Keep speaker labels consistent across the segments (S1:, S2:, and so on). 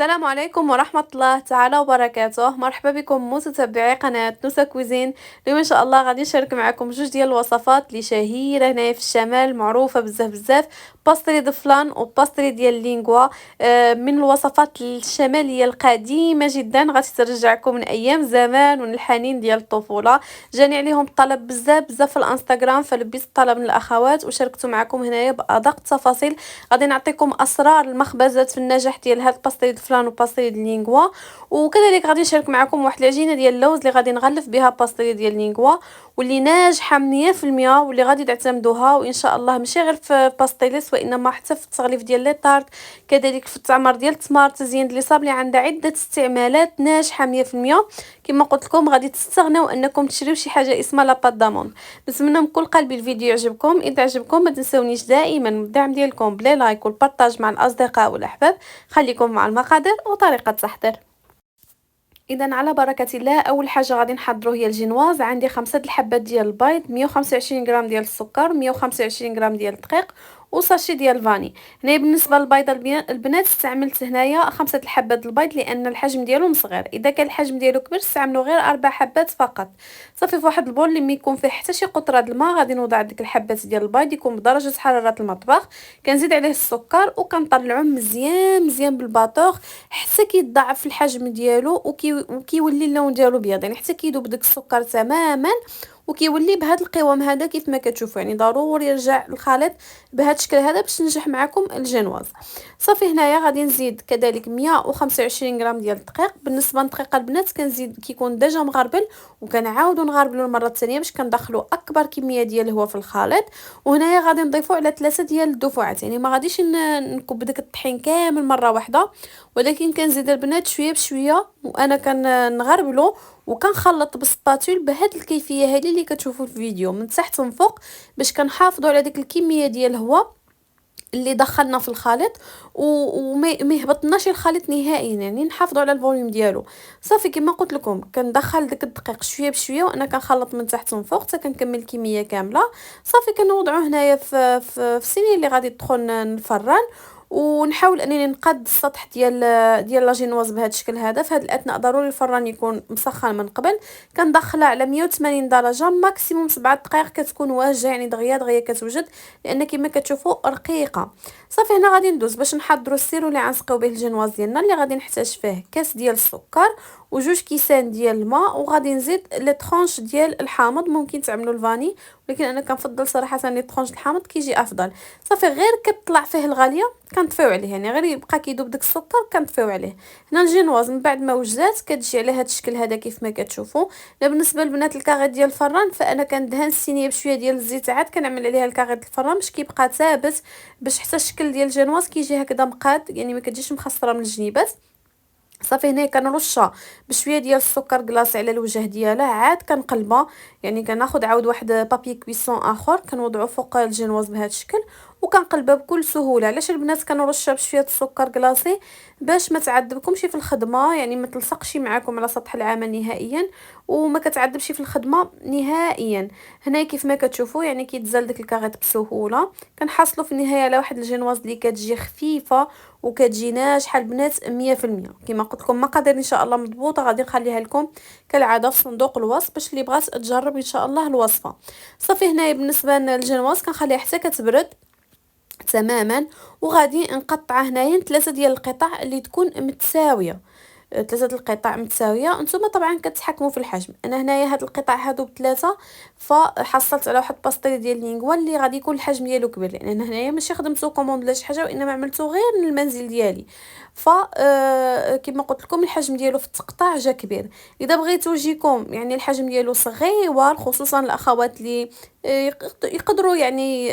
S1: السلام عليكم ورحمة الله تعالى وبركاته. مرحبا بكم متتبعي قناة نوسا كوزين. اليوم ان شاء الله غادي نشارك معكم جوج ديال الوصفات اللي شهيرة هنايا في الشمال، معروفة بزاف بزاف. باستري دو فلان وباستري ديال اللينغوا. من الوصفات الشمالية القديمة جدا، غادي ترجعكم من ايام زمان ومن الحنين ديال الطفولة. جاني عليهم طلب بزاف بزاف في الانستغرام، فلبيت الطلب من الاخوات وشاركت معكم هنايا بادق التفاصيل. غادي نعطيكم اسرار المخبزات في النجاح ديال هاد الباستري دو فلان وباستري ديال لينغوا. وكذلك غادي نشارك معكم واحد العجينه ديال اللوز اللي غادي نغلف بها باستري ديال لينغوا، واللي ناجحه 100%، واللي غادي تعتمدوها وان شاء الله ماشي غير في باستيليس وانما حتى في التغليف ديال لي طارت، كذلك في التعمر ديال التمار، تزيين لي صابلي، عندها عده استعمالات ناجحه 100%. كما قلت لكم غادي تستغنوا انكم تشريو شي حاجه اسمها لا بات داموند. نتمنى من كل قلبي الفيديو يعجبكم. اذا عجبكم ما تنسونيش دائما الدعم ديالكم بلي لايك والبارطاج مع الاصدقاء والاحباب. خليكم مع المقادير وطريقه التحضير. اذا على بركه الله، اول حاجه غادي نحضروا هي الجينواز. عندي 5 الحبات ديال البيض، 125 غرام ديال السكر، 125 غرام ديال الدقيق، وساشي ديال الفاني. هنايا بالنسبه للبيضه البنات استعملت هنايا 5 الحبات البيض لان الحجم ديالهم صغير. اذا كان الحجم ديالو كبير استعملوا غير 4 حبات فقط. صافي في واحد البول اللي ما يكون فيه حتى شي قطره د الماء غادي نوضع ديك الحبات ديال البيض، يكون بدرجه حراره المطبخ. كنزيد عليه السكر وكنطلعوه مزيان مزيان بالباطوغ حتى كيتضاعف الحجم ديالو وكيولي اللون ديالو بيض، يعني حتى كيذوب داك السكر تماما وكيولي بهذا القوام هذا كيف ما كتشوفوا. يعني ضروري يرجع الخليط بهذا الشكل هذا باش ننجح معكم الجينواز. صافي هنايا غادي نزيد كذلك 125 غرام ديال الدقيق. بالنسبه للدقيق البنات كنزيد كيكون ديجا مغربل، وكنعاودوا نغربلو المره الثانيه باش كندخلوا اكبر كميه ديال الهواء في الخليط. وهنايا غادي نضيفوا على 3 ديال الدفعات، يعني ما غاديش نكب داك الطحين كامل مره واحده، ولكن كنزيد البنات شويه بشويه وانا كنغربلو وكنخلط بالسباتول بهاد الكيفيه هذه اللي كتشوفوا في الفيديو من تحت من فوق، باش كنحافظوا على ديك الكميه ديال الهواء اللي دخلنا في الخليط وما يهبطناش الخليط نهائيا، يعني نحافظوا على الفوليوم ديالو. صافي كما قلت لكم كندخل داك الدقيق شويه بشويه وانا كنخلط من تحت من فوق حتى كنكمل الكميه كامله. صافي كنوضعوه هنايا في الصينيه اللي غادي تدخل الفران، ونحاول انني نقاد السطح ديال لاجينواز بهذا الشكل هذا. في هذا الاثناء ضروري الفران يكون مسخن من قبل. كندخلها على 180 درجه ماكسيموم 7 دقائق كتكون واجده، يعني دغيا دغيا كتوجد، لان كما كتشوفوا رقيقه. صافي هنا غادي ندوز باش نحضروا السيرو اللي غنسقيو به الجينواز ديالنا، اللي غادي نحتاج فيه كاس ديال السكر وجوج كيسان ديال الماء، وغادي نزيد لي طرونش ديال الحامض. ممكن تعملوا الفاني ولكن انا كنفضل صراحه لي طرونش الحامض كيجي افضل. صافي غير كتطلع فيه الغاليه كنطفيو عليه، يعني غير يبقى كيذوب داك السكر كنطفيو عليه. هنا الجينواز من بعد ما وجدات كتجي على هذا الشكل هذا كيف ما كتشوفوا. بالنسبه للبنات الكاغيط ديال الفران، فانا كندهن الصينيه بشويه ديال الزيت، عاد كنعمل عليها الكاغيط الفران باش كيبقى ثابت، باش حتى الشكل ديال الجينواز كيجي هكذا مقاد، يعني ما كتجيش مخصره من الجنيبات. صافي هنا كنرشها بشويه ديال السكر كلاصي على الوجه ديالها، عاد كنقلبها، يعني كناخذ عاود واحد بابي كويسون اخر كنوضعو فوق الجينواز بهذا الشكل وكنقلبها بكل سهوله. علاش البنات كنرشها بشويه السكر كلاصي؟ باش ما تعذبكمش في الخدمه، يعني ما تلصقش معكم على سطح العمل نهائيا وما كتعذبش في الخدمه نهائيا. هنا كيف ما كتشوفوا يعني كيتزال داك الكاغيط بسهوله. كنحصلوا في النهايه على واحد الجينواز اللي كتجي خفيفه وكتجي ناجحه البنات 100%. كما قلت لكم مقادير ان شاء الله مضبوطه، غادي نخليها لكم كالعاده في صندوق الوصف باش اللي بغات تجرب ان شاء الله الوصفه. صافي هنايا بالنسبه للجينواز كنخليها حتى كتبرد تماما، وغادي نقطع هنايا 3 ديال القطع اللي تكون متساويه. 3 القطع متساويه. نتوما طبعا كتحكموا في الحجم. انا هنايا هاد القطع هادو ب3، فحصلت على واحد باستيل ديال لينغوا اللي غادي يكون الحجم ديالو كبير، لان انا هنايا ماشي خدمتو كوموند ولا شي حاجه وانما عملته غير للمنزل ديالي. ف كما قلت لكم الحجم ديالو في التقطاع جا كبير. اذا بغيتو يجيكم يعني الحجم ديالو صغيور، خصوصا الاخوات اللي يقدروا يعني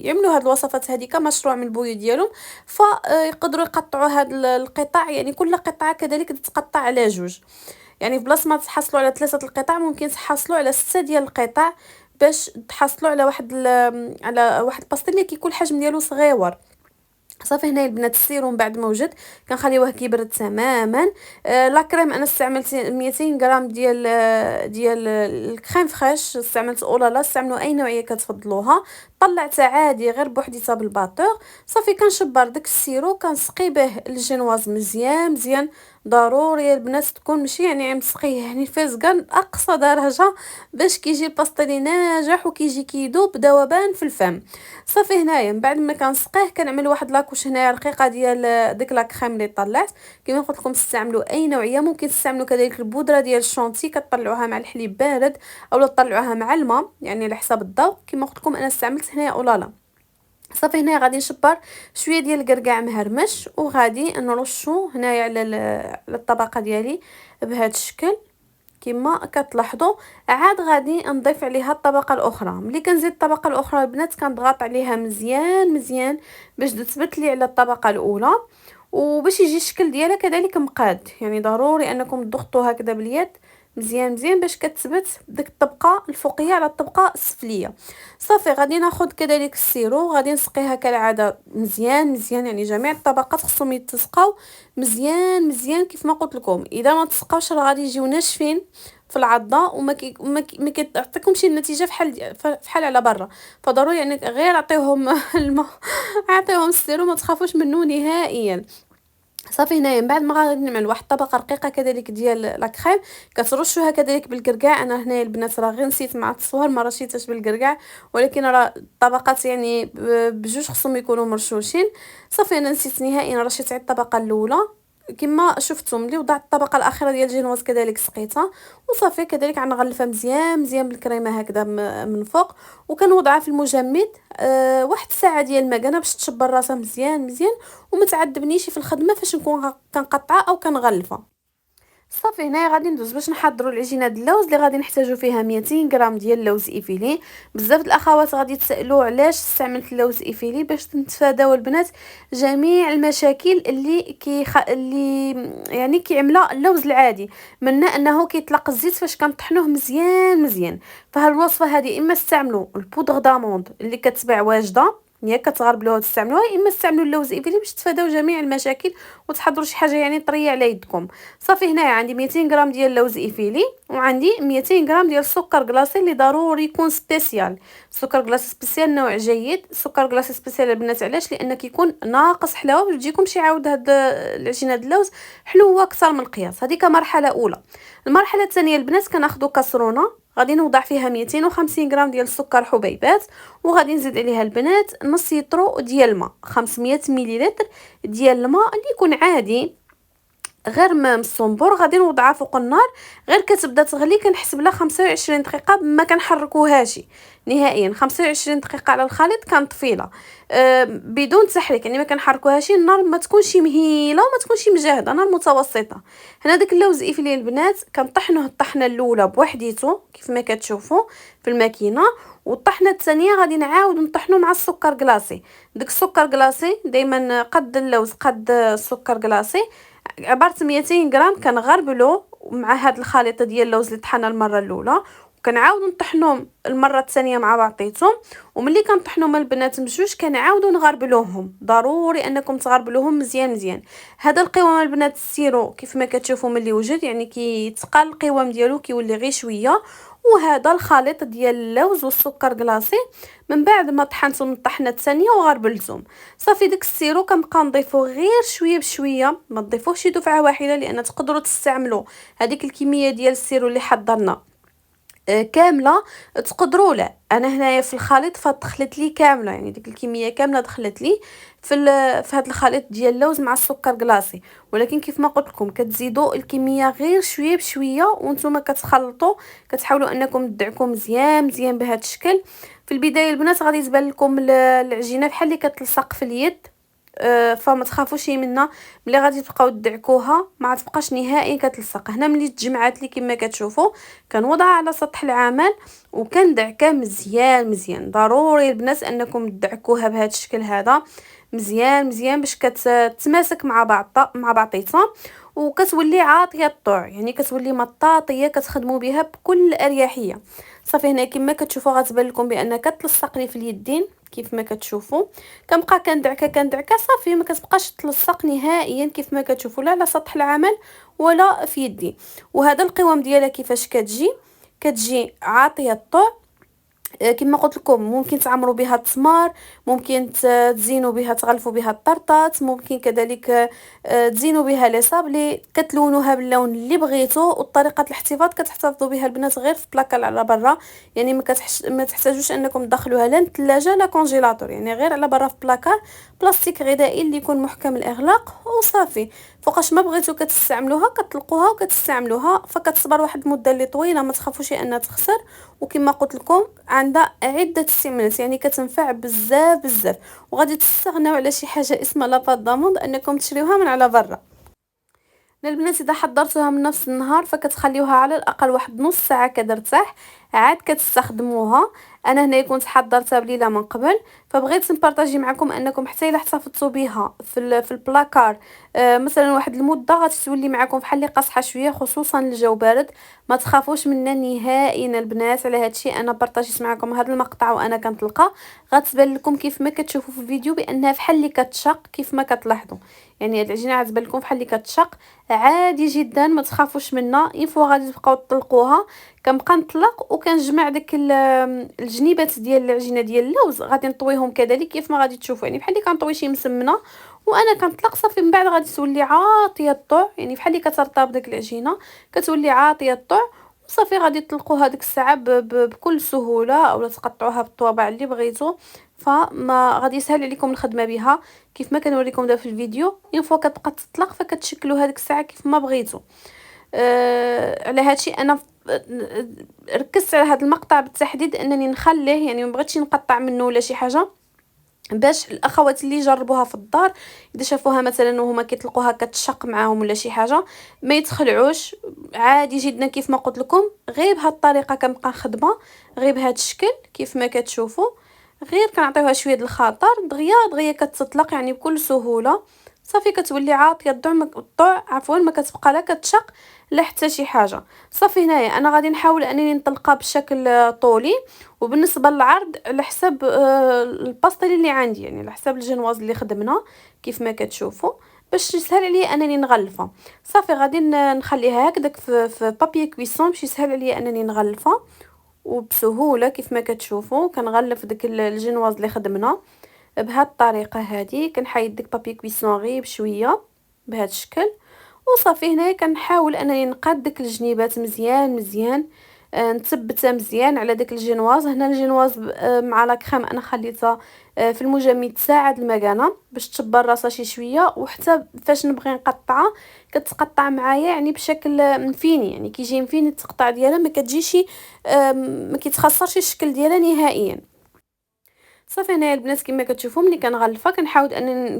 S1: يعملوا هاد الوصفات هذه كمشروع من البيوت ديالهم، فيقدروا يقطعوا هاد القطع، يعني كل قطعه كذلك تتقطع على جوج. يعني في بلاصه ما تحصلوا على 3 القطع ممكن تحصلوا على 6 ديال القطع باش تحصلوا على على واحد الباستيل اللي كيكون الحجم ديالو صغيور. صافي هنا البنات السيروم بعد ما وجد كنخليوه كيبرد تماما. لا كريم انا استعملت 200 غرام ديال الكريم فريش، استعملت اولالا، استعملوا اي نوعيه كتفضلوها. طلعتها عادي غير بوحديتها بالباطور. صافي كنشبر داك السيرو كنسقي به الجينواز مزيان مزيان. ضروري البنات تكون ماشي يعني مسقيه يعني فازكان اقصى درجه باش كيجي الباستيلي ناجح وكيجي كيذوب ذوبان في الفم. صافي هنايا من بعد ما كنسقيه كنعمل واحد لاكوش هنايا رقيقه ديال ديك لا كريم اللي طلعت. كما قلت لكم تستعملوا اي نوعيه، ممكن تستعملوا كذلك البودره ديال الشونتي كطلعوها مع الحليب بارد اولا تطلعوها مع الماء يعني على حسب الذوق. كما قلت لكم انا استعملت هنايا اولالا. صافي هنا غادي نشبر شويه ديال الكركاع مهرمش وغادي نرشو هنايا على الطبقه ديالي بهذا الشكل كما كتلاحظوا. عاد غادي نضيف عليها الطبقه الاخرى. ملي كنزيد الطبقه الاخرى البنات كنضغط عليها مزيان مزيان باش تثبت لي على الطبقه الاولى وباش يجي الشكل ديالها كذلك مقاد. يعني ضروري انكم تضغطوا هكذا باليد مزيان مزيان باش كتثبت ديك الطبقه الفوقيه على الطبقه السفليه. صافي غادي ناخذ كذلك السيرو غادي نسقيها كالعاده مزيان مزيان، يعني جميع الطبقات خصهم يتسقاو مزيان مزيان كيف ما قلت لكم. اذا ما تسقاوش راه غادي يجيو ناشفين في العضه وما كيعطيكمش النتيجه فحال على برا. فضروري يعني غير عطيوهم الماء عطيوهم السيرو ما تخافوش منه نهائيا. صافي هنايا من بعد ما غادي نعمل واحد الطبقه رقيقه كذلك ديال لا كريم كترشوها كذلك بالكركاع. انا هنايا البنات راه غير نسيت مع التصوير ما رشيتهاش بالكركاع، ولكن راه الطبقات يعني بجوج خصهم يكونوا مرشوشين. صافي انا نسيت نهائيا رشيت على الطبقه الاولى كما شفتم. ملي وضعت الطبقه الاخيره ديال الجينواز كذلك سقيتها وصافي كذلك غنغلفها مزيان مزيان بالكريمه هكذا من فوق وكنوضعها في المجمد واحد الساعه ديال المكانه باش تشبر راسها مزيان مزيان وما تعذبنيش في الخدمه فاش نكون كنقطعها او كنغلفها. صافي هنايا غادي ندوز باش نحضروا العجينه د اللوز اللي غادي نحتاجو فيها 200 غرام ديال اللوز ايفيلي. بزاف د الاخوات غادي يتسالوا علاش استعملت اللوز ايفيلي. باش نتفاداو البنات جميع المشاكل اللي يعني كيعملها اللوز العادي، منها انه كيطلق الزيت فاش كنطحنوه مزيان مزيان. فهاد الوصفه هذه اما استعملوا البودغ داموند اللي كتباع واجده ياك كتغربلوها وتستعملوها، اما استعملوا اللوز ايفيلي باش تفاداو جميع المشاكل وتحضروا شي حاجه يعني طريه على يدكم. صافي هنايا عندي 200 غرام ديال اللوز ايفيلي وعندي 200 غرام ديال السكر كلاصي اللي ضروري يكون سبيسيال. سكر كلاصي سبيسيال نوع جيد. سكر كلاصي سبيسيال البنات علاش؟ لان كيكون ناقص حلاوه باش تجيكم شي عاود هاد العجينه د اللوز حلوه اكثر من القياس. هذيك مرحله اولى. المرحله الثانيه البنات كناخذوا كاسرونه غادي نوضع فيها 250 غرام ديال السكر حبيبات وغادي نزيد عليها البنات نص لتر ديال الماء 500 مليلتر ديال الماء اللي يكون عادي غير ما مصنبور. غادي نوضعها فوق النار غير كتبدا تغلي كنحسب لها 25 دقيقه ما كنحركوهاش نهائيا. 25 دقيقه على الخليط كنطفيلها بدون تحريك يعني ما كنحركوهاش. النار ما تكونش مهيله وما تكونش مجهده، نار متوسطه. هنا داك اللوز ايفيلي البنات كنطحنوه الطحنه الاولى بوحديته كيف ما كتشوفوا في الماكينه، والطحنه الثانيه غادي نعاود نطحنو مع السكر كلاصي. داك السكر كلاصي دائما قد اللوز قد السكر كلاصي عبارة 200 غرام كنغربلو مع هاد الخليط ديال اللوز اللي طحنا المره الاولى وكنعاودو نطحنوهم المره الثانيه مع بعضيتهم. وملي كنطحنوهم البنات بجوج كنعاودو نغربلوهم. ضروري انكم تغربلوهم مزيان مزيان. هذا القوام البنات السيرو كيف ما كتشوفوا ملي وجد يعني كيتقال القوام ديالو كيولي غير شويه. وهذا الخليط ديال اللوز والسكر كلاصي من بعد ما طحنتهم الطحنه الثانيه وغربلتهم. صافي داك السيرو كنبقى نضيفو غير شويه بشويه ما تضيفوش دفعه واحده لان تقدروا تستعملوا هذيك الكميه ديال السيرو اللي حضرنا كامله. تقدروا لا انا هنايا في الخليط فدخلت لي كامله يعني ديك الكميه كامله دخلت لي في هذا الخليط ديال اللوز مع السكر كلاصي. ولكن كيف ما قلت لكم كتزيدوا الكميه غير شويه بشويه وانتم كتخلطوا كتحاولوا انكم تدعكوا مزيان مزيان بهذا الشكل. في البدايه البنات غادي تبان لكم العجينه بحال اللي كتلصق في اليد فما تخافوش منها. ملي غادي تبقاو تدعكوها ما تبقاش نهائيا كتلصق. هنا ملي تجمعات لي كما كتشوفوا كنوضعها على سطح العمل وكندعكها مزيان مزيان. ضروري البنات انكم تدعكوها بهذا الشكل هذا مزيان مزيان باش كتتماسك مع بعضيتها وكتولي عاطيه الطوع يعني كتولي مطاطيه كتخدموا بها بكل اريحيه. صافي هنا كما كتشوفوا غتبان لكم بان كتلصق لي في اليدين كيف ما كتشوفوا. كنبقى كندعكها صافي ما كتبقاش تلصق نهائيا كيف ما كتشوفوا لا على سطح العمل ولا في يدي. وهذا القوام ديالها كيفاش كتجي عاطيه الطوع كما قلت لكم ممكن تعمروا بها التمر، ممكن تزينوا بها، تغلفوا بها الطرطات، ممكن كذلك تزينوا بها لي صابلي، كتلونوها باللون اللي بغيتو. وطريقه الاحتفاظ كتحتفظوا بها البنات غير في بلاكار على برا، يعني ما تحتاجوش انكم تدخلوها لا الثلاجه لا كونجيلاتور، يعني غير على برا في بلاكار بلاستيك غذائي اللي يكون محكم الاغلاق وصافي. فوقاش ما بغيتو كتستعملوها كتطلقوها وكتستعملوها، فكتصبر واحد المده اللي طويله، ما تخافوش انها تخسر. وكما قلت لكم عندها عده استعمالات، يعني كتنفع بزاف بزاف، وغادي تستغناو على شي حاجه اسمها لاباط داموند انكم تشريوها من على برا. البنات اذا حضرتوها من نفس النهار فكتخليوها على الاقل واحد نص ساعه كدرتاح، عاد كتستخدموها. انا هنا كنت حضرتها بليله من قبل، فبغيت نبارطاجي معكم انكم حتى الا احتفظتوا بها في البلاكار مثلا واحد المده، غادي تولي معكم بحال اللي قاصحه شويه، خصوصا الجو بارد. ما تخافوش منا نهائيا البنات. على هادشي انا بارطاجيت معكم هذا المقطع وانا كنطلقه، غتبان لكم كيف ما كتشوفوا في الفيديو بانها بحال اللي كتشق كيف ما كتلاحظوا. يعني هاد العجينه غتبان لكم بحال اللي كتشق عادي جدا، ما تخافوش منها. فوا غادي تبقاو تطلقوها، كنبقى نطلق وكنجمع داك الجنيبات ديال العجينه ديال اللوز، غادي نطويهم كذلك كيف ما غادي تشوفوا، يعني بحال اللي كنطوي شي مسمنه وانا كنطلق صافي. من بعد غادي تولي عاطيه الطوع، يعني بحال اللي كترطب داك العجينه كتولي عاطيه الطوع وصافي. غادي تطلقوها ديك الساعه بكل سهوله، اولا تقطعوها بالطوابع اللي بغيتو. فما غادي يسهل عليكم الخدمه بها كيف ما كنوريكم دابا في الفيديو. فوا كتبقى تطلق فكتشكلوا هذيك الساعه كيف ما بغيتو. على هادشي انا ركزت على هذا المقطع بالتحديد انني نخليه، يعني ما بغيتش نقطع منه ولا شي حاجه، باش الاخوات اللي جربوها في الدار اذا شافوها مثلا وهما كيطلقوها كتشق معاهم ولا شي حاجه ما يتخلعوش. عادي جدا كيف ما قلت لكم، غير بهذه الطريقه كنبقى خدمه، غير بهذا الشكل كيف ما كتشوفوا، غير كنعطيوها شويه د الخطر دغيا دغيا كتطلق يعني بكل سهوله. صافي كتولي عاطيه الضوء عفوا، ما كتبقى لا كتشق لا حتى شي حاجه. صافي هنايا انا غادي نحاول انني نطلقها بشكل طولي، وبالنسبه للعرض على حسب الباستيل اللي عندي، يعني على حسب الجنواز اللي خدمنا كيف ما كتشوفوا، باش يسهل عليا انني نغلفها. صافي غادي نخليها هكذاك في بابي كويسون باش يسهل عليا انني نغلفها وبسهوله. كيف ما كتشوفوا كنغلف داك الجنواز اللي خدمنا بهذه الطريقه هذه، كنحيد ديك بابي كويسون غير بشويه بهذا الشكل. وصافي هنايا كنحاول انني نقاد ديك الجنيبات مزيان مزيان، نثبتها مزيان على داك الجنواز. هنا الجنواز مع لا كريم انا خليتها في المجمد تساعد المكانه باش تشبر راسها شي شويه، وحتى فاش نبغي نقطعها كتقطع معايا يعني بشكل مفيني، يعني كيجي مفيني التقطع ديالها، ما كتجيش ما كيتخسرش الشكل ديالها نهائيا. صافي هنايا البنات كما كتشوفوا ملي كنغلفها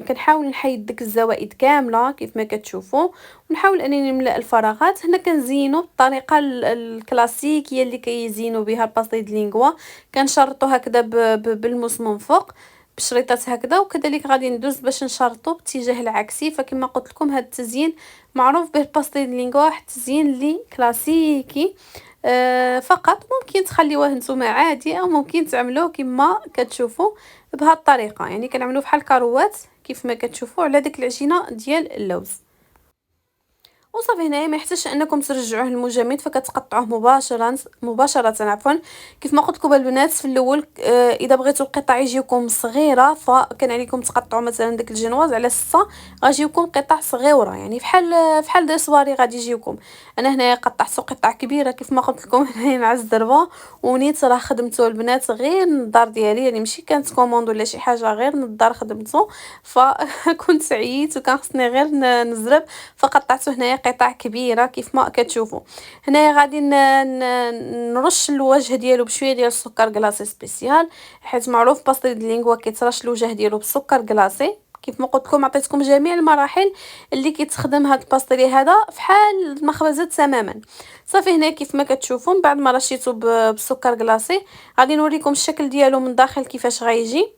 S1: كنحاول نحيد ديك الزوائد كامله كيف ما كتشوفوا، ونحاول انني نملا الفراغات. هنا كنزينوا بالطريقه الكلاسيكيه اللي كيزينوا بها الباستي د لينغوا، كنشرطوا هكذا بالموس من فوق بشريطات هكذا، وكذلك غادي ندوز باش نشرطوا باتجاه العكسي. فكما قلت لكم هذا التزيين معروف به الباستي د لينغوا، واحد التزيين اللي كلاسيكي فقط. ممكن تخليوه نتوما عادي او ممكن تعملوه كما كتشوفوا بهذه الطريقه، يعني كنعملوه بحال كروات كيف ما كتشوفوا على ديك العجينه ديال اللوز. وصافي هنايا ما يحتاجش انكم ترجعوه للمجمد، فكتقطعوه مباشره عفوا. كيف ما قلت لكم البنات في الاول اذا بغيتوا القطع يجيوكم صغيره فكان عليكم تقطعوا مثلا داك الجنواز على 6، غيجيوكم قطع صغيره يعني بحال دي صواري غادي يجيوكم. انا هنايا قطعت قطع كبيره كيف ما قلت لكم هنايا مع الزربه، ونيت راه خدمته البنات غير النضار ديالي، يعني ماشي كانت كوموند ولا شي حاجه، غير النضار خدمته. فكنت عييت وكان خصني غير نزرب، فقطعته هنايا قطع كبيره كيف ما كتشوفوا. هنايا غادي نرش الوجه ديالو بشويه ديال السكر كلاصي سبيسيال، حيت معروف باستي د لينغوا كيترش الوجه ديالو بالسكر كلاصي. كيف ما قلت لكم عطيتكم جميع المراحل اللي كيتخدم هذا الباستيلي هذا فحال المخبزات تماما. صافي هنا كيف ما كتشوفوا من بعد ما رشيته بالسكر كلاصي غادي نوريكم الشكل ديالو من داخل كيفاش غيجي.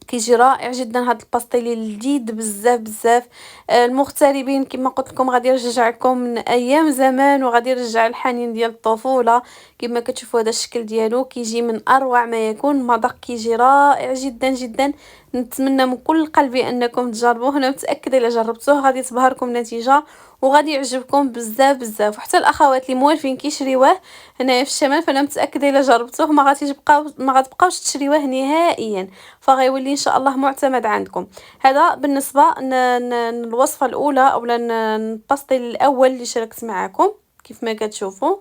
S1: كيجي رائع جدا هاد الباستيلي لذيذ بزاف بزاف. المغتربين كما قلت لكم غادي يرجعكم من ايام زمان، وغادي يرجع الحنين ديال الطفوله. كما كتشوفوا هذا الشكل ديالو كيجي من اروع ما يكون، المذاق كيجي رائع جدا جدا نتمنى من كل قلبي انكم تجربوه، انا متاكده الا جربتوه غادي تبهركم النتيجه وغادي يعجبكم بزاف بزاف. وحتى الاخوات اللي موالفين كيشريوه هنايا في الشمال فانا متاكده الا جربتوه ما غتبقاوش تشريوه نهائيا، فغيولي ان شاء الله معتمد عندكم. هذا بالنسبه للوصفه الاولى اولا الباستيل الاول اللي شاركت معكم كيف ما كتشوفوا.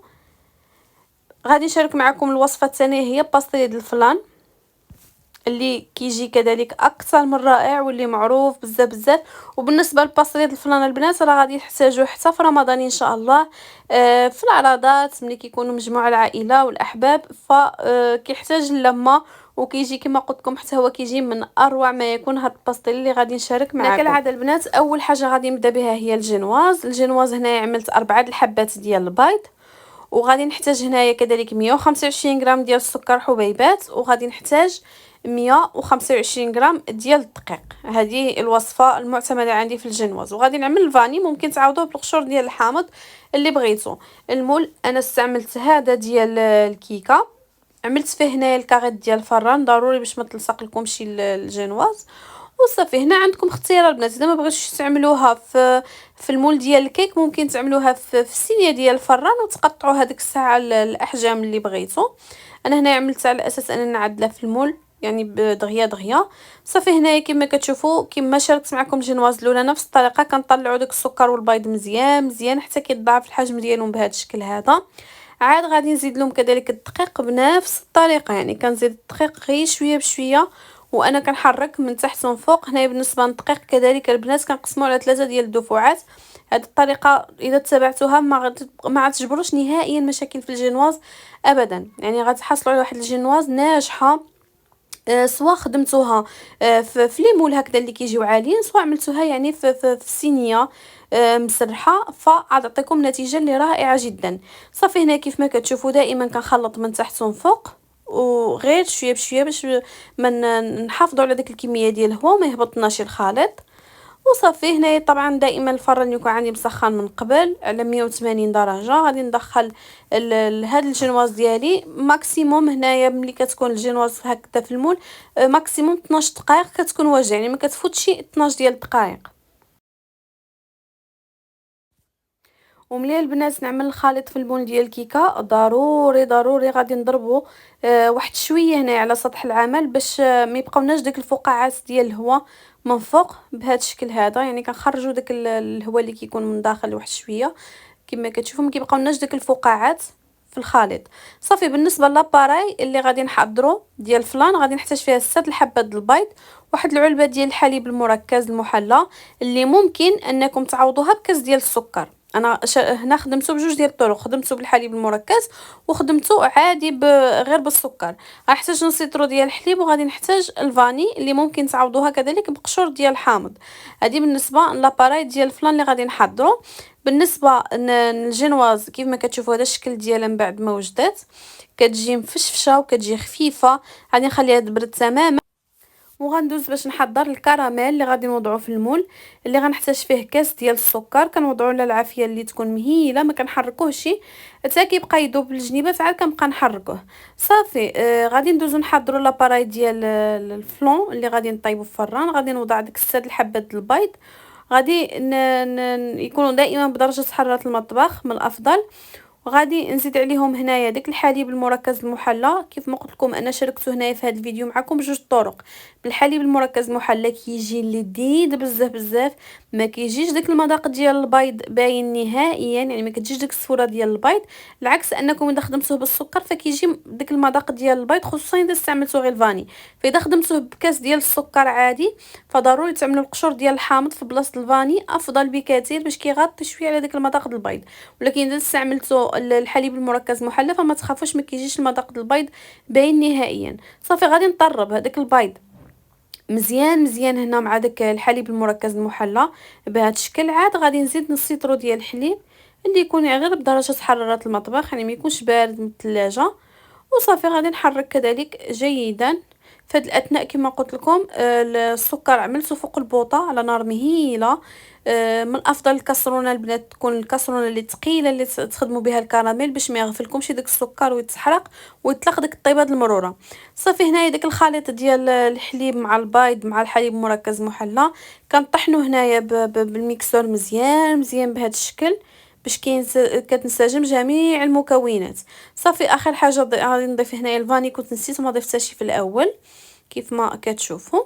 S1: غادي نشارك معكم الوصفه الثانيه هي باستيل ديال الفلان اللي كيجي كذلك اكثر من رائع واللي معروف بزاف بزاف. وبالنسبه للباستيل ديال الفلان البنات راه غادي تحتاجوه حتى في رمضان ان شاء الله، في العراضات ملي كيكونوا مجموعه العائله والاحباب فكيحتاج اللمه وكيجي كما قلت لكم حتى هو كيجي من اروع ما يكون. هاد الباستيل اللي غادي نشارك معكم كالعاده البنات اول حاجه غادي نبدا بها هي الجنواز هنا عملت 4 الحبات ديال البيض، وغادي نحتاج هنايا كذلك 125 غرام ديال السكر حبيبات، وغادي نحتاج 125 غرام ديال الدقيق. هذه الوصفه المعتمده عندي في الجنواز. وغادي نعمل الفاني ممكن تعوضوه بالقشور ديال الحامض اللي بغيتو. المول انا استعملت هذا ديال الكيكه، عملت فيه هنايا الكاغيط ديال الفران ضروري باش ما تلصق لكمش الجنواز. وصافي هنا عندكم اختيار البنات، اذا ما بغيتوش تعملوها في المول ديال الكيك ممكن تعملوها في الصينيه ديال الفران وتقطعوا هذيك الساعه الاحجام اللي بغيتو. انا هنا عملت على اساس اننا نعدلها في المول يعني بدغيا دغيا. صافي هنايا كما كتشوفوا كما شاركت معكم الجنواز الاولى نفس الطريقه كنطلعوا داك السكر والبيض مزيان مزيان حتى كيتضاعف الحجم ديالهم بهذا الشكل هذا. عاد غادي نزيد لهم كذلك الدقيق بنفس الطريقه، يعني كنزيد الدقيق غير شويه بشويه وانا كنحرك من تحت وفوق. هنايا بالنسبه للدقيق كذلك البنات كنقسموا على 3 ديال الدفعات. هذه الطريقه اذا تبعتوها ما غتجبروش نهائيا مشاكل في الجنواز ابدا، يعني غتحصلوا على واحد الجنواز ناجحه. سواء خدمتوها في لي مول هكذا اللي كيجيو عاليين، سواء عملتوها يعني في الصينيه مسرحه، فغتعطيكم نتيجه اللي رائعه جدا. صافي هنا كيف ما كتشوفوا دائما كنخلط من تحت وفوق وغير شويه بشويه باش ما نحافظوا على ديك الكميه ديال الهواء وما يهبطناش الخليط. وصافي هنايا طبعا دائما الفران يكون عندي مسخن من قبل على 180 درجه. غادي ندخل هذا الجنواز ديالي ماكسيموم. هنايا ملي كتكون الجنواز هكذا في المول ماكسيموم 12 دقائق كتكون واجده، يعني ما كتفوتش 12 ديال الدقائق. وملي البنات نعمل الخليط في المول ديال الكيكه ضروري ضروري غادي نضربه واحد شويه هنا على سطح العمل باش ما يبقاوناش داك الفقاعات ديال الهواء من فوق بهذا الشكل هذا، يعني كنخرجوا داك الهواء اللي كيكون من داخل واحد شويه كما كتشوفوا ما كيبقاوناش داك الفقاعات في الخليط. صافي بالنسبه لاباراي اللي غادي نحضروا ديال الفلان غادي نحتاج فيها 6 الحبات د البيض، واحد العلبه ديال الحليب المركز المحلى اللي ممكن انكم تعوضوها بكاس ديال السكر. انا هنا خدمته بجوج ديال الطرق، خدمته بالحليب المركز وخدمته عادي غير بالسكر. غنحتاج نص لتر ديال الحليب وغادي نحتاج الفاني اللي ممكن تعوضوها كذلك بقشور ديال الحامض. هذه بالنسبه لاباراي ديال الفلان اللي غادي نحضروا. بالنسبه للجنواز كيف ما كتشوفوا هذا الشكل ديالها من بعد ما وجدت كتجي مفشفشه وكتجي خفيفه. غادي نخليها تبرد تماما وغندوز باش نحضر الكراميل اللي غادي نوضعه في المول اللي غنحتاج فيه كاس ديال السكر. كنوضعوا على العافيه اللي تكون مهيله ما كنحركوهش حتى كيبقى يذوب بالجنيبات عاد كنبقى نحركوه. صافي غادي ندوزو نحضروا لاباراي ديال الفلون اللي غادي نطيبو في الفران. غادي نوضع ديك 6 الحبات البيض، غادي يكونوا دائما بدرجه حراره المطبخ من الافضل. وغادي نزيد عليهم هنايا داك الحليب المركز المحلى. كيف ما قلت لكم انا شاركته هنايا في هذا الفيديو معكم بجوج طرق. بالحليب المركز المحلى كيجي لذيذ بزاف بزاف، ما كيجيش داك المذاق ديال البيض باين نهائيا، يعني ما كتجيش داك الصوره ديال البيض، العكس انكم اذا خدمتوه بالسكر فكيجي داك المذاق ديال البيض، خصوصا اذا استعملتوا غير الفاني. فاذا خدمتوه بكاس ديال السكر عادي فضروري تعملوا القشور ديال الحامض في بلاصه الفاني افضل بكثير باش كيغطي شويه على داك المذاق ديال البيض. ولكن اذا استعملتوا الحليب المركز محلى فما تخافوش ما كيجيش المذاق ديال البيض باين نهائيا. صافي غادي نطرب هذاك البيض مزيان مزيان هنا مع داك الحليب المركز المحلى بهذا الشكل. عاد غادي نزيد نص لتر ديال الحليب اللي يكون غير بدرجه حراره المطبخ، يعني ما يكونش بارد من الثلاجه. وصافي غادي نحرك كذلك جيدا فهاد الاثناء كما قلت لكم السكر عملته فوق البوطه على نار مهيله. من الافضل الكسرونه البنات تكون الكسرونه اللي ثقيله اللي تخدموا بها الكراميل باش ما يغفلكمش داك السكر ويتحرق ويطلق داك الطيبات المروره. صافي هنايا داك الخليط ديال الحليب مع البيض مع الحليب مركز محلى كنطحنو هنايا بالميكسور مزيان مزيان بهذا الشكل باش كتنسجم جميع المكونات. صافي اخر حاجه غادي نضيف هنايا الفاني، كنت نسيت ما ضفتهاش في الاول كيف ما كتشوفوا.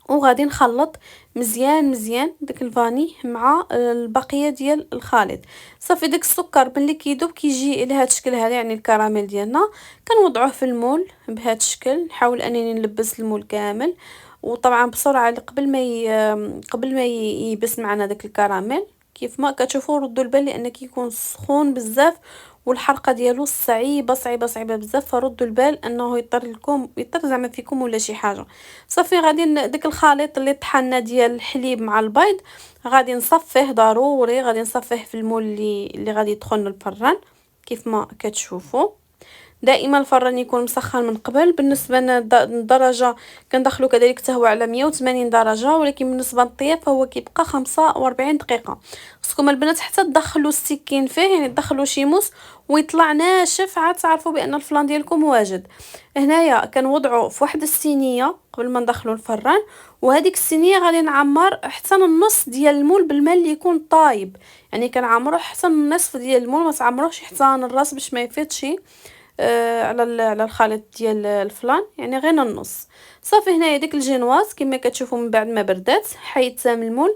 S1: وغادي نخلط مزيان مزيان داك الفاني مع البقيه ديال الخليط. صافي داك السكر ملي كيذوب كيجي لهذا الشكل هذا، يعني الكراميل ديالنا كنوضعوه في المول بهذا الشكل. نحاول انني نلبس المول كامل، وطبعا بسرعه قبل ما يبس معنا داك الكراميل. كيف ما كتشوفوا ردوا البال لان كيكون سخون بزاف والحرقه ديالو صعيبه صعيبه صعيبه بزاف، فردوا البال انه يطر زعما فيكم ولا شي حاجه. صافي غادي داك الخليط اللي طحنا ديال الحليب مع البيض غادي نصفيه ضروري، غادي نصفيه في المول اللي غادي يدخل الفران كيف ما كتشوفوا. دائما الفران يكون مسخن من قبل. بالنسبه للدرجه كندخلو كذلك حتى هو على 180 درجه، ولكن بالنسبه للطياب فهو كيبقى 45 دقيقه. خصكم البنات حتى تدخلوا السكين فيه، يعني تدخلوا شي موس ويطلع ناشف عاد تعرفوا بان الفلان ديالكم واجد. هنايا كنوضعوا في واحد الصينيه قبل ما ندخلوا الفران، وهذيك الصينيه غادي نعمر حتى النص ديال المول بالماء اللي يكون طايب، يعني كنعمروا حتى النصف ديال المول، ما تعمروش حتى الراس باش ما يفيضش على الخليط ديال الفلان، يعني غير النص. صافي هنايا ديك الجينواز كما كتشوفوا من بعد ما بردات حيدتها من المول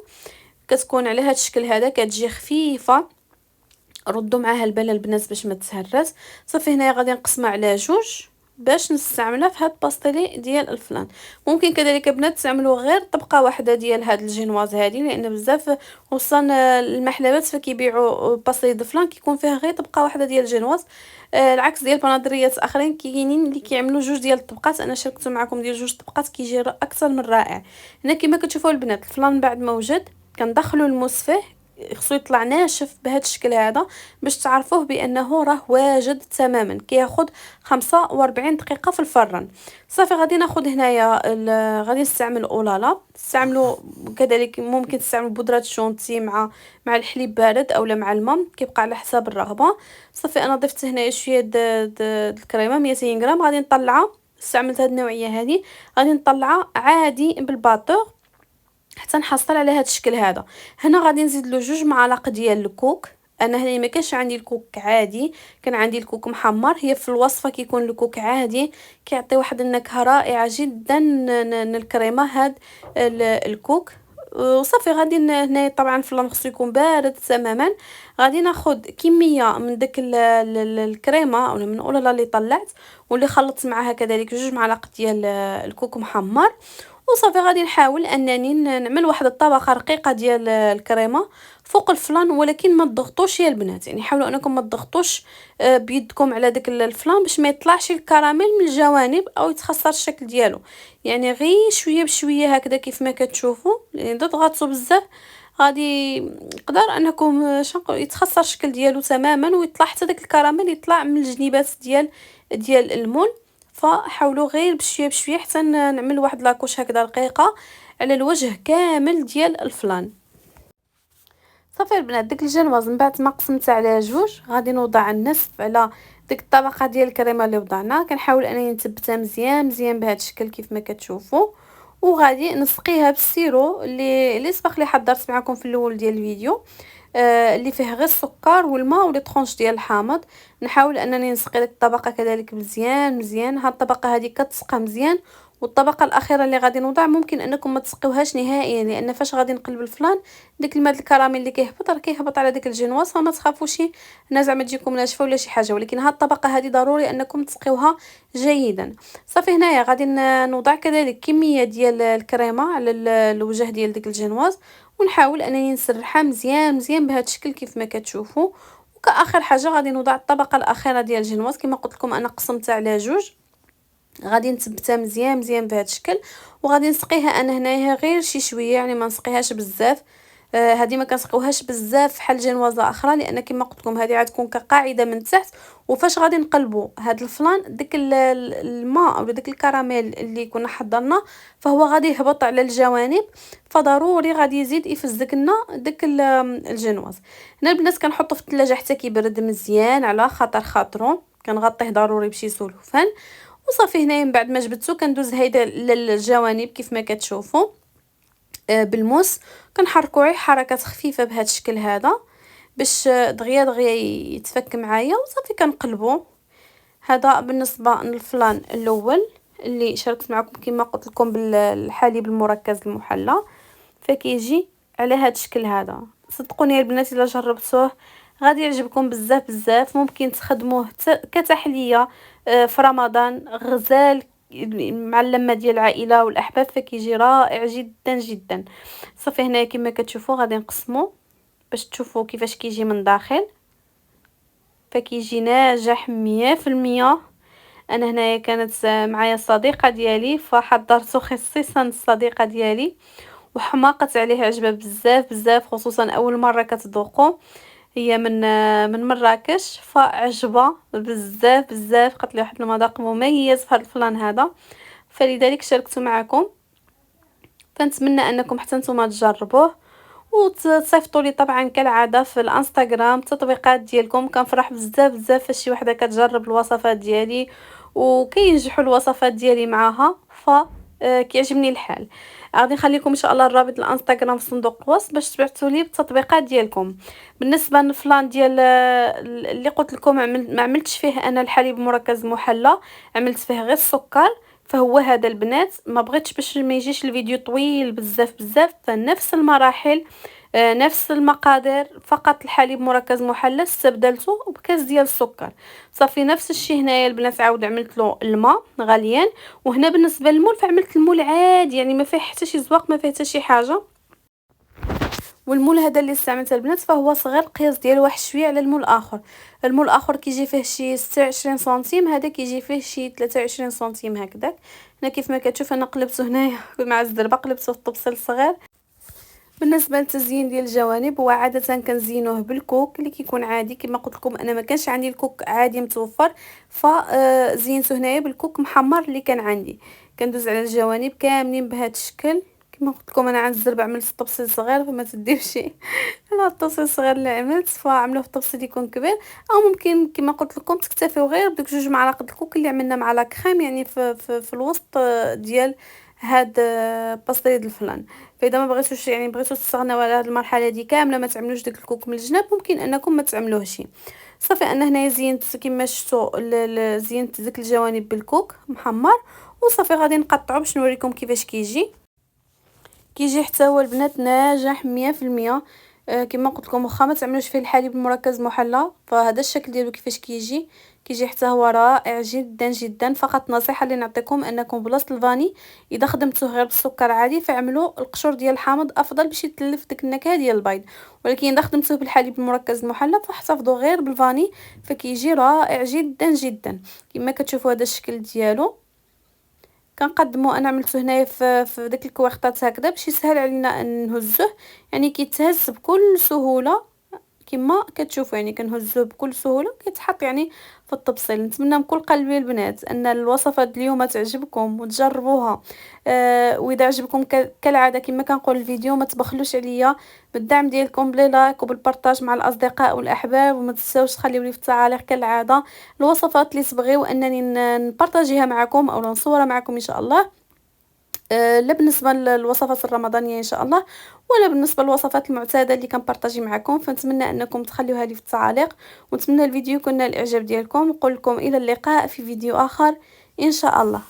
S1: كتكون على هذا الشكل هذا، كتجي خفيفه. ردوا معاها البال البنات باش ما تهرس. صافي هنايا غادي نقسمها على جوج باش نستعملها في هاد الباستيلي ديال الفلان. ممكن كذلك بنات تعملوا غير طبقه واحده ديال هاد الجينواز هذه، لان بزاف خصوصا المحلات فكيبيعوا باستيلي د الفلان كيكون فيها غير طبقه واحده ديال الجينواز. العكس ديال بنادريات اخرين كاينين اللي كيعملوا جوج ديال الطبقات. انا شاركت معكم ديال جوج طبقات كيجي اكثر من رائع. هنا كما كتشوفوا البنات الفلان بعد ما وجد كندخلوا الموس فيه، خصو يطلع ناشف بهذا الشكل هذا باش تعرفوه بانه راه واجد تماما. كياخذ 45 دقيقه في الفران. صافي غادي ناخذ هنايا غادي نستعمل اولالا. تستعملوا كذلك ممكن تستعملوا بودره شونتي مع الحليب بارد اولا مع الماء، كيبقى على حساب الرغبه. صافي انا ضفت هنايا شويه الكريمه 200 غرام غادي نطلعها. استعملت هذه النوعيه هذه غادي نطلعها عادي بالباطور حتى نحصل على هذا الشكل هذا. هنا غادي نزيد له 2 معالق ديال الكوك. انا هنا ما كانش عندي الكوك عادي، كان عندي الكوك محمر. هي في الوصفه كيكون الكوك عادي كيعطي واحد النكهه رائعه جدا الكريمه هاد الكوك. وصافي غادي هنا طبعا الفلان خصو يكون بارد تماما. غادي ناخذ كميه من داك الكريمه ولا من اولالا اللي طلعت واللي خلطت معها كذلك 2 معالق ديال الكوك محمر. وصافي غادي نحاول انني نعمل واحد الطبقه رقيقه ديال الكريمه فوق الفلان، ولكن ما تضغطوش يا البنات، يعني حاولوا انكم ما تضغطوش بيدكم على داك الفلان باش ما يطلعش الكراميل من الجوانب او يتخسر الشكل ديالو. يعني غير شويه بشويه هكذا كيف ما كتشوفوا، يعني تضغطوا بزاف غادي يقدر انكم يتخسر الشكل ديالو تماما ويطلع حتى داك الكراميل يطلع من الجنيبات ديال المول. فحاولوا غير بشويه بشويه حتى نعمل واحد لاكوش هكذا رقيقه على الوجه كامل ديال الفلان. صافي البنات ديك الجنواز من بعد ما قسمتها على جوج غادي نوضع النصف على ديك الطبقه ديال الكريمه اللي وضعنا. كنحاول انني نثبتها مزيان مزيان بهذا الشكل كيف ما كتشوفوا، وغادي نسقيها بالسيرو اللي سبق لي حضرت معكم في الاول ديال الفيديو، اللي فيه غير السكر والماء ولي طرونش ديال الحامض. نحاول انني نسقي ديك الطبقه كذلك مزيان مزيان. هاد الطبقه هذه كتسقى مزيان، والطبقه الاخيره اللي غادي نوضع ممكن انكم ما تسقيوهاش نهائيا، لان فاش غادي نقلب الفلان ديك الماء الكراميل اللي كيهبط راه كيهبط على ديك الجينواز، فما تخافوش هنا زعما تجيكم ناشفه ولا شي حاجه، ولكن هاد الطبقه هذه ضروري انكم تسقيوها جيدا. صافي هنايا غادي نوضع كذلك كميه ديال الكريمه على الوجه ديال ديك الجينواز، ونحاول انني نسرحها مزيان مزيان بهذا الشكل كيف ما كتشوفوا. وكاخر حاجه غادي نوضع الطبقه الاخيره ديال الجينواز كما قلت لكم انا قسمتها على جوج. غادي نثبتها مزيان مزيان بهذا الشكل، وغادي نسقيها انا هنايا غير شي شويه، يعني ما نسقيهاش بزاف. هذه ما كنسقيوهاش بزاف بحال جينوازه اخرى، لان كما قلت لكم هذه غتكون كقاعده من تحت. وفاش غادي نقلبوا هذا الفلان داك الماء او داك الكراميل اللي كنا حضرنا فهو غادي يهبط على الجوانب، فضروري غادي يزيد يفزك لنا داك الجينواز. هنا البنات كنحطو في الثلاجه حتى كيبرد مزيان على خاطرو، كنغطيه ضروري بشي سلوفان. وصافي هنايا من بعد ما جبدتو كندوز هيدا للجوانب كيف ما كتشوفوا بالموس، كنحركوه حركات خفيفه بهذا الشكل هذا باش دغيا دغيا يتفك معايا. وصافي كنقلبو. هذا بالنسبه للفلان الاول اللي شاركت معكم كما قلت لكم بالحليب المركز المحلى، فكيجي على هذا الشكل هذا. صدقوني البنات الا جربتوه غادي يعجبكم بزاف بزاف. ممكن تخدموه كتحليه في رمضان، غزال مع اللمه ديال العائله والاحباب، فكيجي رائع جدا جدا. صافي هنا كما كتشوفوا غادي نقسمو باش تشوفوا كيفاش كيجي من داخل، فكيجي ناجح 100%. انا هنايا كانت معايا صديقه ديالي فحضرته خصيصا الصديقه ديالي، وحماقت عليه عجبه بزاف بزاف، خصوصا اول مره كتذوقو. هي من مراكش فعجبه بزاف بزاف، قالت لي واحد المذاق مميز في هذا الفلان هذا، فلذلك شاركته معكم. فنتمنى انكم حتى نتوما تجربوه وتصيفطوا لي طبعا كالعاده في الانستغرام التطبيقات ديالكم. كنفرح بزاف بزاف فاش شي وحده كتجرب الوصفات ديالي وكينجحوا الوصفات ديالي معاها، كيعجبني الحال. غادي نخليكم ان شاء الله الرابط الانستغرام في صندوق الوصف باش تبعثوا لي بالتطبيقات ديالكم. بالنسبه للفلان ديال اللي قلت لكم ما عملتش فيه انا الحليب مركز محلى، عملت فيه غير السكر. فهو هذا البنات ما بغيتش باش ما يجيش الفيديو طويل بزاف بزاف، فنفس المراحل نفس المقادير، فقط الحليب مركز محلى استبدلته بكاس ديال السكر. صافي نفس الشيء هنايا البنات عاود عملت له الماء غليان. وهنا بالنسبه للمول فعملت المول عادي، يعني ما فيه حتى شي زواق، ما فيه حتى شي حاجه. والمول هذا اللي استعملته البنات فهو صغير، القياس ديالو واحد شويه على المول الاخر. المول الاخر كيجي فيه شي 26 سنتيم، هذا كيجي فيه شي 23 سنتيم هكذاك. هنا كيف ما كتشوف انا قلبته هنايا مع الزربه، قلبته في الطبسيل الصغير. بالنسبه للتزيين ديال الجوانب هو عاده كنزينوه بالكوك اللي كيكون عادي. كما قلت لكم انا ما كانش عندي الكوك عادي متوفر، فزينته هنايا بالكوك محمر اللي كان عندي. كندوز على الجوانب كاملين بهذا الشكل. كما قلت لكم انا عند الزربه عملت الطبسيل صغير، فما تديوش على الطبسيل الصغير اللي عملت، فعملوه في الطبسيل يكون كبير. او ممكن كما قلت لكم تكتفيو غير بدوك 2 معالق الكوك اللي عملنا مع لا كريم، يعني في الوسط ديال هاد باستيد الفلان. فاذا ما بغيتوش يعني بغيتو تستغناو على هاد المرحله دي كامله ما تعملوش داك الكوك من الجناب، ممكن انكم ما تعملوهش. صافي انا هنايا زينت كما شفتوا زينت ديك الجوانب بالكوك محمر. وصافي غادي نقطعو باش نوريكم كيفاش كيجي حتى هو البنات ناجح 100%. كما قلت لكم واخا ما تعملوش فيه الحليب المركز محلى، فهذا الشكل ديالو كيفاش كيجي حتى هو رائع جدا جدا. فقط نصيحه اللي نعطيكم انكم بلاصه الفاني اذا خدمتوه غير بالسكر عادي فاعملوا القشور ديال الحامض افضل باش يتلف ديك النكهه ديال البيض. ولكن اذا خدمتوه بالحليب المركز المحلى فاحتفظوا غير بالفاني، فكيجي رائع جدا جدا. كما كتشوفوا هذا الشكل ديالو كنقدمو. انا عملته هنايا في داك الكويخطات هكذا باش يسهل علينا نهزوه، يعني كيتهز بكل سهوله كما كتشوفوا، يعني كنهزوه بكل سهوله كيتحط يعني في الطبسيل. نتمنى من كل قلبي البنات ان الوصفات اليوم تعجبكم وتجربوها. واذا عجبكم كالعاده كما كنقول الفيديو ما تبخلوش عليا بالدعم ديالكم بلي لايك وبالبارطاج مع الاصدقاء والاحباب. وما تنساوش تخليو لي في التعاليق كالعاده الوصفات اللي تبغيو انني نبارطاجيها معكم او نصورها معكم ان شاء الله. لا بالنسبه للوصفات الرمضانيه ان شاء الله، ولا بالنسبه للوصفات المعتاده اللي كنبارطاجي معكم. فنتمنى انكم تخليوها لي في التعاليق، ونتمنى الفيديو يكون نال الاعجاب ديالكم. نقول لكم الى اللقاء في فيديو اخر ان شاء الله.